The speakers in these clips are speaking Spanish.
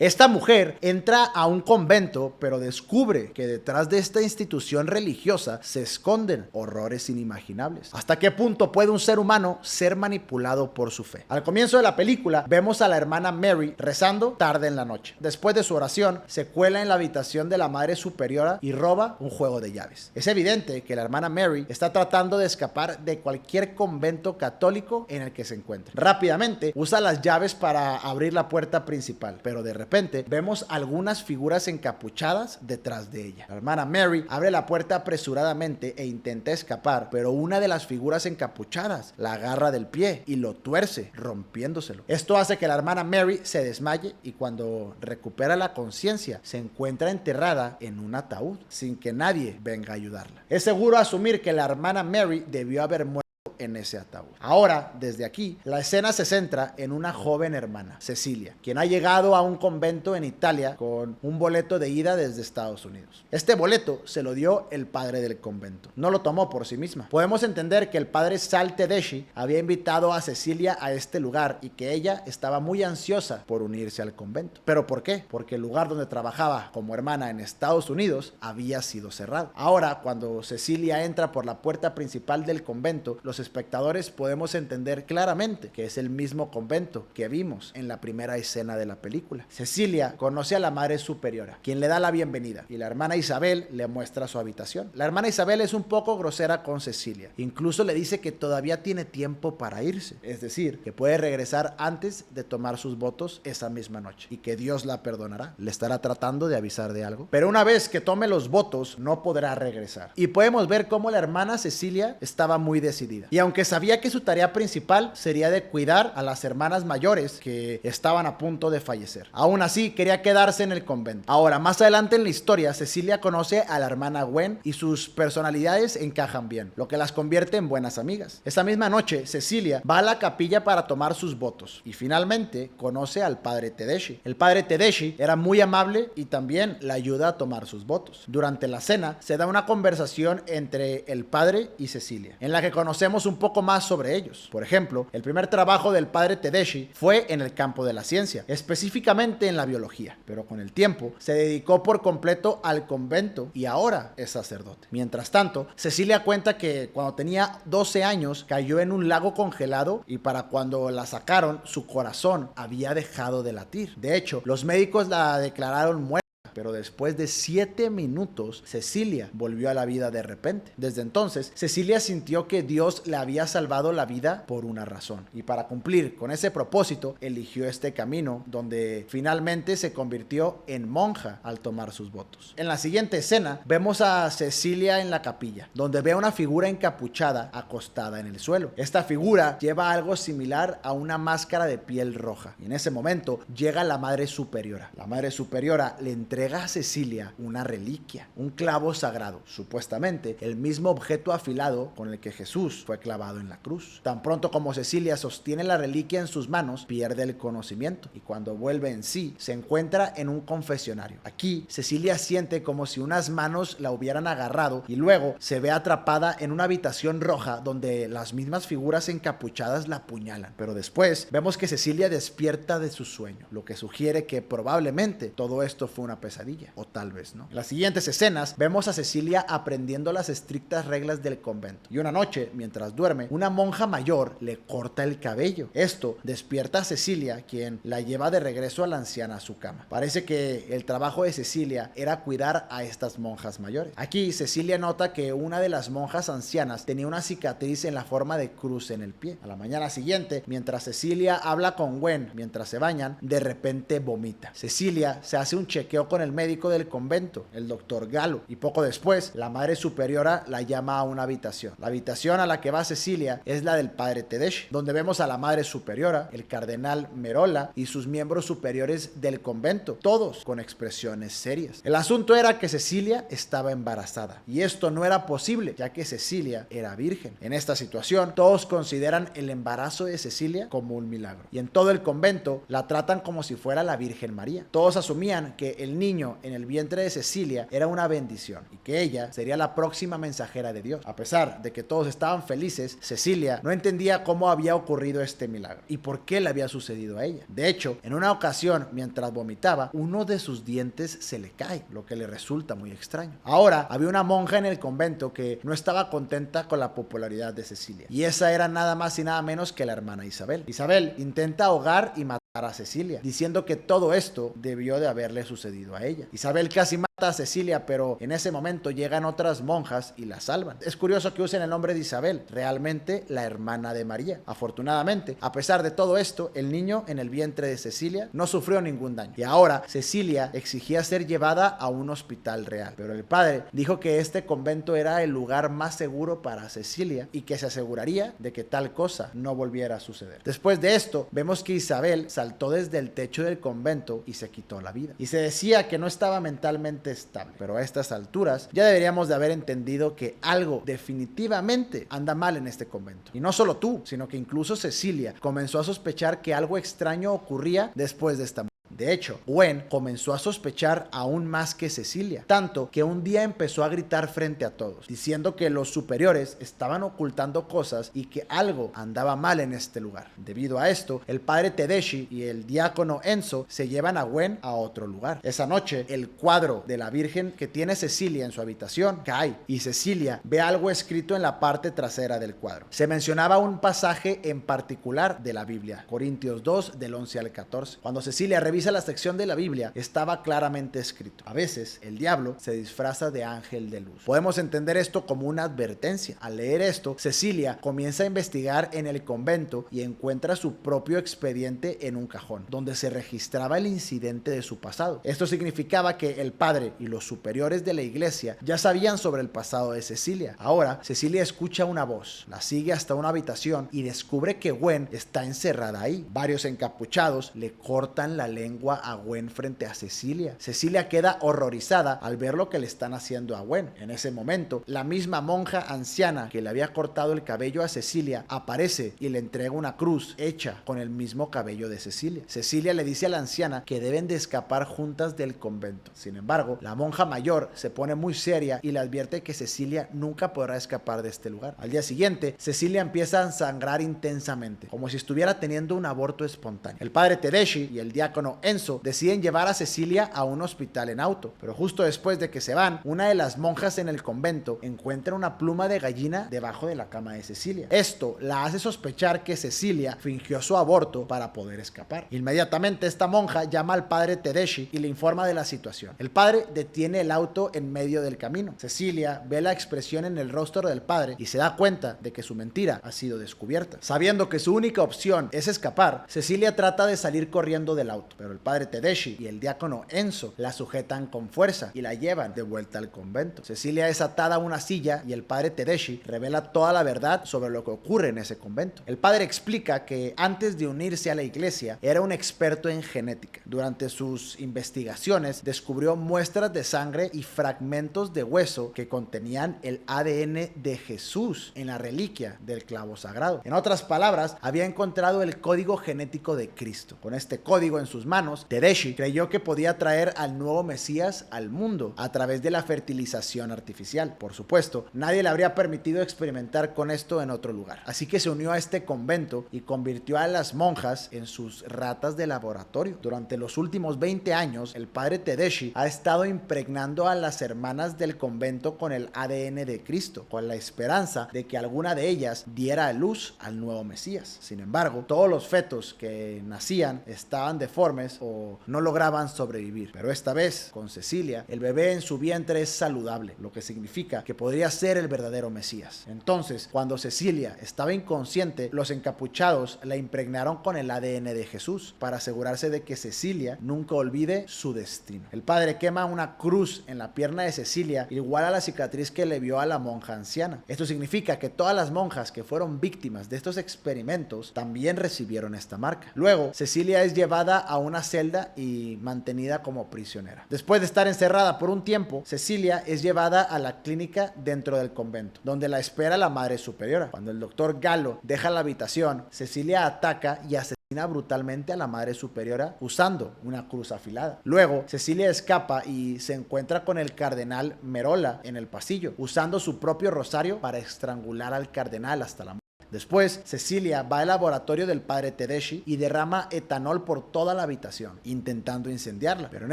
Esta mujer entra a un convento, pero descubre que detrás de esta institución religiosa se esconden horrores inimaginables. ¿Hasta qué punto puede un ser humano ser manipulado por su fe? Al comienzo de la película, vemos a la hermana Mary rezando tarde en la noche. Después de su oración, se cuela en la habitación de la Madre Superiora y roba un juego de llaves. Es evidente que la hermana Mary está tratando de escapar de cualquier convento católico en el que se encuentre. Rápidamente, usa las llaves para abrir la puerta principal, pero de repente vemos algunas figuras encapuchadas detrás de ella. La hermana Mary abre la puerta apresuradamente e intenta escapar, pero una de las figuras encapuchadas la agarra del pie y lo tuerce, rompiéndoselo. Esto hace que la hermana Mary se desmaye y cuando recupera la conciencia se encuentra enterrada en un ataúd sin que nadie venga a ayudarla. Es seguro asumir que la hermana Mary debió haber muerto en ese ataúd. Ahora, desde aquí, la escena se centra en una joven hermana, Cecilia, quien ha llegado a un convento en Italia con un boleto de ida desde Estados Unidos. Este boleto se lo dio el padre del convento. No lo tomó por sí misma. Podemos entender que el padre Sal Tedeschi había invitado a Cecilia a este lugar y que ella estaba muy ansiosa por unirse al convento. ¿Pero por qué? Porque el lugar donde trabajaba como hermana en Estados Unidos había sido cerrado. Ahora, cuando Cecilia entra por la puerta principal del convento, los espectadores podemos entender claramente que es el mismo convento que vimos en la primera escena de la película. Cecilia conoce a la Madre Superiora, quien le da la bienvenida, y la hermana Isabel le muestra su habitación. La hermana Isabel es un poco grosera con Cecilia, incluso le dice que todavía tiene tiempo para irse, es decir, que puede regresar antes de tomar sus votos esa misma noche, y que Dios la perdonará. Le estará tratando de avisar de algo, pero una vez que tome los votos no podrá regresar. Y podemos ver cómo la hermana Cecilia estaba muy decidida. Y aunque sabía que su tarea principal sería de cuidar a las hermanas mayores que estaban a punto de fallecer, aún así quería quedarse en el convento. Ahora, más adelante en la historia, Cecilia conoce a la hermana Gwen y sus personalidades encajan bien, lo que las convierte en buenas amigas. Esa misma noche, Cecilia va a la capilla para tomar sus votos y finalmente conoce al padre Tedeschi. El padre Tedeschi era muy amable y también la ayuda a tomar sus votos. Durante la cena se da una conversación entre el padre y Cecilia, en la que conocemos un poco más sobre ellos. Por ejemplo, el primer trabajo del padre Tedeschi fue en el campo de la ciencia, específicamente en la biología, pero con el tiempo se dedicó por completo al convento y ahora es sacerdote. Mientras tanto, Cecilia cuenta que cuando tenía 12 años cayó en un lago congelado y para cuando la sacaron su corazón había dejado de latir. De hecho, los médicos la declararon muerta. Pero después de 7 minutos, Cecilia volvió a la vida de repente. Desde entonces, Cecilia sintió que Dios le había salvado la vida por una razón. Y para cumplir con ese propósito, eligió este camino, donde finalmente se convirtió en monja al tomar sus votos. En la siguiente escena, vemos a Cecilia en la capilla, donde ve a una figura encapuchada acostada en el suelo. Esta figura lleva algo similar a una máscara de piel roja. Y en ese momento, llega la Madre Superiora. La Madre Superiora le entrega a Cecilia una reliquia, un clavo sagrado, supuestamente el mismo objeto afilado con el que Jesús fue clavado en la cruz. Tan pronto como Cecilia sostiene la reliquia en sus manos, pierde el conocimiento y cuando vuelve en sí, se encuentra en un confesionario. Aquí, Cecilia siente como si unas manos la hubieran agarrado y luego se ve atrapada en una habitación roja donde las mismas figuras encapuchadas la apuñalan. Pero después vemos que Cecilia despierta de su sueño, lo que sugiere que probablemente todo esto fue una pesadilla, o tal vez no. En las siguientes escenas vemos a Cecilia aprendiendo las estrictas reglas del convento y una noche, mientras duerme, una monja mayor le corta el cabello. Esto despierta a Cecilia, quien la lleva de regreso a la anciana a su cama. Parece que el trabajo de Cecilia era cuidar a estas monjas mayores. Aquí Cecilia nota que una de las monjas ancianas tenía una cicatriz en la forma de cruz en el pie. A la mañana siguiente, mientras Cecilia habla con Gwen mientras se bañan, de repente vomita. Cecilia se hace un chequeo con el médico del convento, el doctor Galo, y poco después la Madre Superiora la llama a una habitación. La habitación a la que va Cecilia es la del padre Tedeschi, donde vemos a la Madre Superiora, el cardenal Merola y sus miembros superiores del convento, todos con expresiones serias. El asunto era que Cecilia estaba embarazada y esto no era posible ya que Cecilia era virgen. En esta situación todos consideran el embarazo de Cecilia como un milagro y en todo el convento la tratan como si fuera la Virgen María. Todos asumían que el niño niño en el vientre de Cecilia era una bendición y que ella sería la próxima mensajera de Dios. A pesar de que todos estaban felices, Cecilia no entendía cómo había ocurrido este milagro y por qué le había sucedido a ella. De hecho, en una ocasión, mientras vomitaba, uno de sus dientes se le cae, lo que le resulta muy extraño. Ahora, había una monja en el convento que no estaba contenta con la popularidad de Cecilia, y esa era nada más y nada menos que la hermana Isabel. Isabel intenta ahogar y matar a Cecilia, diciendo que todo esto debió de haberle sucedido a ella. Isabel casi mata a Cecilia, pero en ese momento llegan otras monjas y la salvan. Es curioso que usen el nombre de Isabel, realmente la hermana de María. Afortunadamente, a pesar de todo esto, el niño en el vientre de Cecilia no sufrió ningún daño. Y ahora Cecilia exigía ser llevada a un hospital real, pero el padre dijo que este convento era el lugar más seguro para Cecilia y que se aseguraría de que tal cosa no volviera a suceder. Después de esto, vemos que Isabel saltó desde el techo del convento y se quitó la vida. Y se decía que no estaba mentalmente estable, pero a estas alturas ya deberíamos de haber entendido que algo definitivamente anda mal en este convento. Y no solo tú, sino que incluso Cecilia comenzó a sospechar que algo extraño ocurría después de esta muerte. De hecho, Gwen comenzó a sospechar aún más que Cecilia, tanto que un día empezó a gritar frente a todos, diciendo que los superiores estaban ocultando cosas y que algo andaba mal en este lugar. Debido a esto, el padre Tedeschi y el diácono Enzo se llevan a Gwen a otro lugar. Esa noche, el cuadro de la Virgen que tiene Cecilia en su habitación cae y Cecilia ve algo escrito en la parte trasera del cuadro. Se mencionaba un pasaje en particular de la Biblia, Corintios 2 del 11 al 14. Cuando Cecilia revisa la sección de la Biblia, estaba claramente escrito: a veces el diablo se disfraza de ángel de luz. Podemos entender esto como una advertencia. Al leer esto, Cecilia comienza a investigar en el convento y encuentra su propio expediente en un cajón, donde se registraba el incidente de su pasado. Esto significaba que el padre y los superiores de la iglesia ya sabían sobre el pasado de Cecilia. Ahora, Cecilia escucha una voz, la sigue hasta una habitación y descubre que Gwen está encerrada ahí. Varios encapuchados le cortan la lengua a Gwen frente a Cecilia. Cecilia queda horrorizada al ver lo que le están haciendo a Gwen. En ese momento, la misma monja anciana que le había cortado el cabello a Cecilia aparece y le entrega una cruz hecha con el mismo cabello de Cecilia. Cecilia le dice a la anciana que deben de escapar juntas del convento. Sin embargo, la monja mayor se pone muy seria y le advierte que Cecilia nunca podrá escapar de este lugar. Al día siguiente, Cecilia empieza a sangrar intensamente, como si estuviera teniendo un aborto espontáneo. El padre Tedeschi y el diácono Enzo deciden llevar a Cecilia a un hospital en auto, pero justo después de que se van, una de las monjas en el convento encuentra una pluma de gallina debajo de la cama de Cecilia. Esto la hace sospechar que Cecilia fingió su aborto para poder escapar. Inmediatamente esta monja llama al padre Tedeschi y le informa de la situación. El padre detiene el auto en medio del camino. Cecilia ve la expresión en el rostro del padre y se da cuenta de que su mentira ha sido descubierta. Sabiendo que su única opción es escapar, Cecilia trata de salir corriendo del auto, pero el padre Tedeschi y el diácono Enzo la sujetan con fuerza y la llevan de vuelta al convento. Cecilia es atada a una silla y el padre Tedeschi revela toda la verdad sobre lo que ocurre en ese convento. El padre explica que antes de unirse a la iglesia era un experto en genética. Durante sus investigaciones descubrió muestras de sangre y fragmentos de hueso que contenían el ADN de Jesús en la reliquia del clavo sagrado. En otras palabras, había encontrado el código genético de Cristo. Con este código en sus manos, Tedeschi creyó que podía traer al nuevo Mesías al mundo a través de la fertilización artificial. Por supuesto, nadie le habría permitido experimentar con esto en otro lugar. Así que se unió a este convento y convirtió a las monjas en sus ratas de laboratorio. Durante los últimos 20 años, el padre Tedeschi ha estado impregnando a las hermanas del convento con el ADN de Cristo, con la esperanza de que alguna de ellas diera a luz al nuevo Mesías. Sin embargo, todos los fetos que nacían estaban deformes o no lograban sobrevivir. Pero esta vez, con Cecilia, el bebé en su vientre es saludable, lo que significa que podría ser el verdadero Mesías. Entonces, cuando Cecilia estaba inconsciente, los encapuchados la impregnaron con el ADN de Jesús para asegurarse de que Cecilia nunca olvide su destino. El padre quema una cruz en la pierna de Cecilia, igual a la cicatriz que le vio a la monja anciana. Esto significa que todas las monjas que fueron víctimas de estos experimentos también recibieron esta marca. Luego, Cecilia es llevada a una celda y mantenida como prisionera. Después de estar encerrada por un tiempo, Cecilia es llevada a la clínica dentro del convento, donde la espera la madre superiora. Cuando el doctor Gallo deja la habitación, Cecilia ataca y asesina brutalmente a la Madre Superiora usando una cruz afilada. Luego, Cecilia escapa y se encuentra con el cardenal Merola en el pasillo, usando su propio rosario para estrangular al cardenal hasta la muerte. Después, Cecilia va al laboratorio del padre Tedeschi y derrama etanol por toda la habitación, intentando incendiarla. Pero en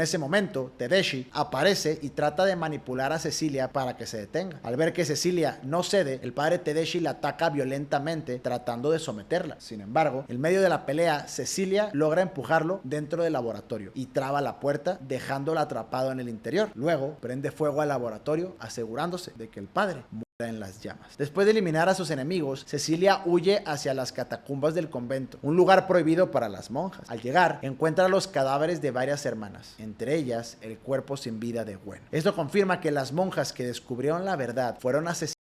ese momento, Tedeschi aparece y trata de manipular a Cecilia para que se detenga. Al ver que Cecilia no cede, el padre Tedeschi la ataca violentamente, tratando de someterla. Sin embargo, en medio de la pelea, Cecilia logra empujarlo dentro del laboratorio y traba la puerta, dejándolo atrapado en el interior. Luego, prende fuego al laboratorio, asegurándose de que el padre en las llamas. Después de eliminar a sus enemigos, Cecilia huye hacia las catacumbas del convento, un lugar prohibido para las monjas. Al llegar, encuentra los cadáveres de varias hermanas, entre ellas el cuerpo sin vida de Gwen. Esto confirma que las monjas que descubrieron la verdad fueron asesinadas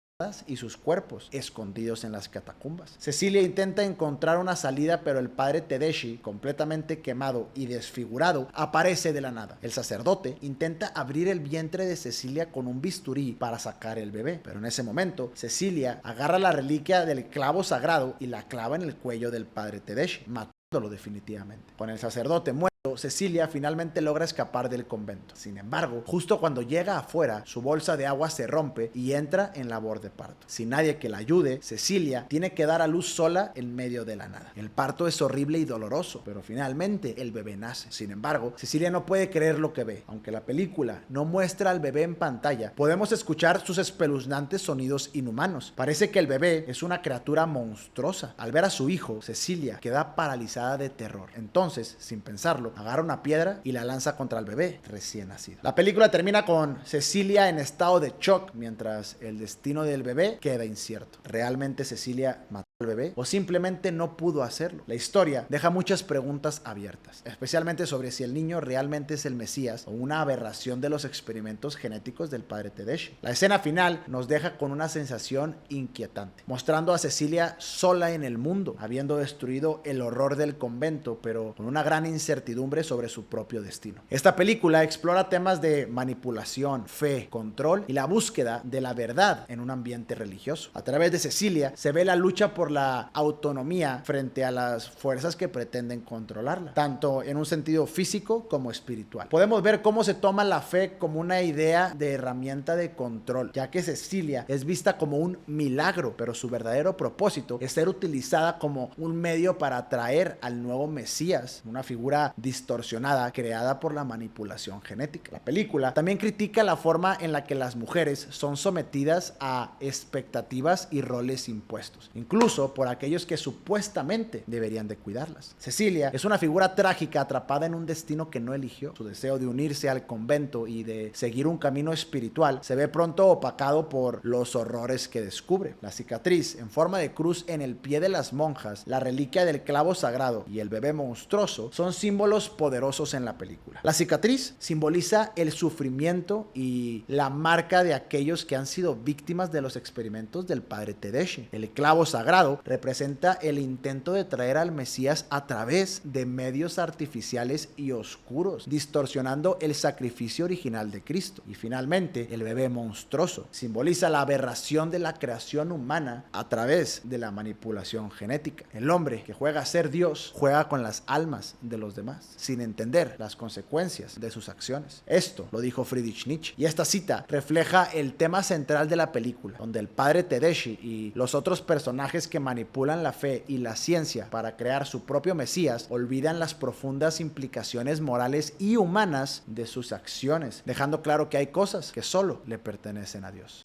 y sus cuerpos escondidos en las catacumbas. Cecilia intenta encontrar una salida, pero el padre Tedeschi, completamente quemado y desfigurado, aparece de la nada. El sacerdote intenta abrir el vientre de Cecilia con un bisturí para sacar el bebé, pero en ese momento Cecilia agarra la reliquia del clavo sagrado y la clava en el cuello del padre Tedeschi, matándolo definitivamente. Con el sacerdote muerto, Cecilia finalmente logra escapar del convento. Sin embargo, justo cuando llega afuera, su bolsa de agua se rompe y entra en labor de parto. Sin nadie que la ayude, Cecilia tiene que dar a luz sola en medio de la nada. El parto es horrible y doloroso, pero finalmente el bebé nace. Sin embargo, Cecilia no puede creer lo que ve. Aunque la película no muestra al bebé en pantalla, podemos escuchar sus espeluznantes sonidos inhumanos. Parece que el bebé es una criatura monstruosa. Al ver a su hijo, Cecilia queda paralizada de terror. Entonces, sin pensarlo, agarra una piedra y la lanza contra el bebé recién nacido. La película termina con Cecilia en estado de shock, mientras el destino del bebé queda incierto. ¿Realmente Cecilia mató al bebé o simplemente no pudo hacerlo? La historia deja muchas preguntas abiertas, especialmente sobre si el niño realmente es el Mesías o una aberración de los experimentos genéticos del padre Tedeschi. La escena final nos deja con una sensación inquietante, mostrando a Cecilia sola en el mundo, habiendo destruido el horror del convento, pero con una gran incertidumbre sobre su propio destino. Esta película explora temas de manipulación, fe, control y la búsqueda de la verdad en un ambiente religioso. A través de Cecilia se ve la lucha por la autonomía frente a las fuerzas que pretenden controlarla, tanto en un sentido físico como espiritual. Podemos ver cómo se toma la fe como una idea de herramienta de control, ya que Cecilia es vista como un milagro, pero su verdadero propósito es ser utilizada como un medio para atraer al nuevo Mesías, una figura distorsionada creada por la manipulación genética. La película también critica la forma en la que las mujeres son sometidas a expectativas y roles impuestos, incluso por aquellos que supuestamente deberían de cuidarlas. Cecilia es una figura trágica atrapada en un destino que no eligió. Su deseo de unirse al convento y de seguir un camino espiritual se ve pronto opacado por los horrores que descubre. La cicatriz en forma de cruz en el pie de las monjas, la reliquia del clavo sagrado y el bebé monstruoso son símbolos poderosos en la película. La cicatriz simboliza el sufrimiento y la marca de aquellos que han sido víctimas de los experimentos del padre Tedeschi. El clavo sagrado representa el intento de traer al Mesías a través de medios artificiales y oscuros, distorsionando el sacrificio original de Cristo. Y finalmente, el bebé monstruoso simboliza la aberración de la creación humana a través de la manipulación genética. El hombre que juega a ser Dios juega con las almas de los demás, sin entender las consecuencias de sus acciones. Esto lo dijo Friedrich Nietzsche, y esta cita refleja el tema central de la película, donde el padre Tedeschi y los otros personajes que manipulan la fe y la ciencia para crear su propio Mesías olvidan las profundas implicaciones morales y humanas de sus acciones, dejando claro que hay cosas que solo le pertenecen a Dios.